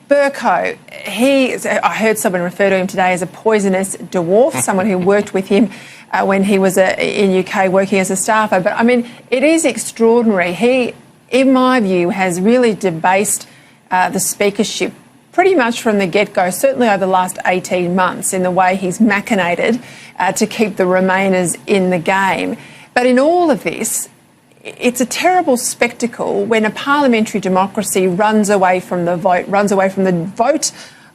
Bercow, I heard someone refer to him today as a poisonous dwarf, someone who worked with him when he was in UK working as a staffer. But, I mean, it is extraordinary. He, in my view, has really debased the speakership pretty much from the get-go, certainly over the last 18 months, in the way he's machinated to keep the Remainers in the game. But in all of this, it's a terrible spectacle when a parliamentary democracy runs away from the vote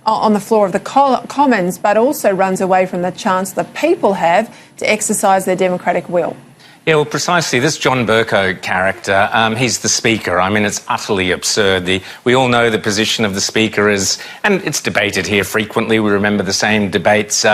on the floor of the Commons, but also runs away from the chance the people have to exercise their democratic will. Yeah, well, precisely. This John Bercow character, he's the Speaker. I mean, it's utterly absurd. We all know the position of the Speaker is, and it's debated here frequently. We remember the same debates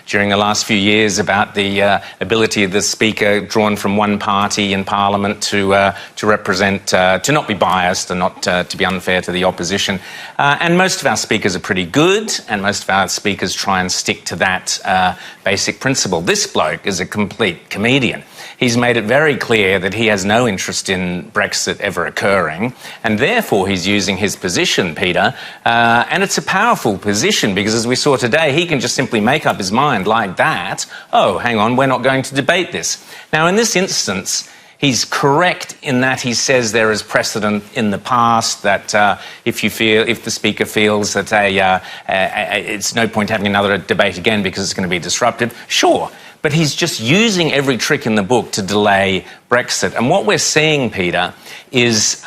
during the last few years about the ability of the Speaker, drawn from one party in Parliament, to represent, to not be biased and not to be unfair to the opposition. And most of our Speakers are pretty good, and most of our Speakers try and stick to that basic principle. This bloke is a complete comedian. He's made it very clear that he has no interest in Brexit ever occurring, and therefore he's using his position, Peter, and it's a powerful position because, as we saw today, he can just simply make up his mind like that. Oh, hang on, we're not going to debate this. Now, in this instance, he's correct in that he says there is precedent in the past that if the Speaker feels that it's no point having another debate again because it's going to be disruptive, sure. But he's just using every trick in the book to delay Brexit. And what we're seeing, Peter, is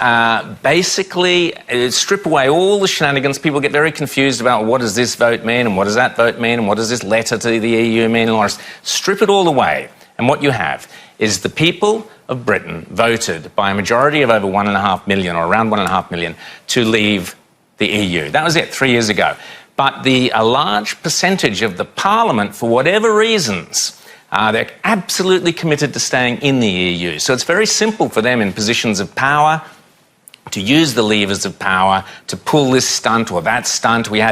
basically strip away all the shenanigans. People get very confused about what does this vote mean and what does that vote mean and what does this letter to the EU mean and all this. Strip it all away. And what you have is the people of Britain voted by a majority of over 1.5 million, or around 1.5 million, to leave the EU. That was it 3 years ago. But a large percentage of the Parliament, for whatever reasons, they're absolutely committed to staying in the EU. So it's very simple for them in positions of power to use the levers of power to pull this stunt or that stunt. We had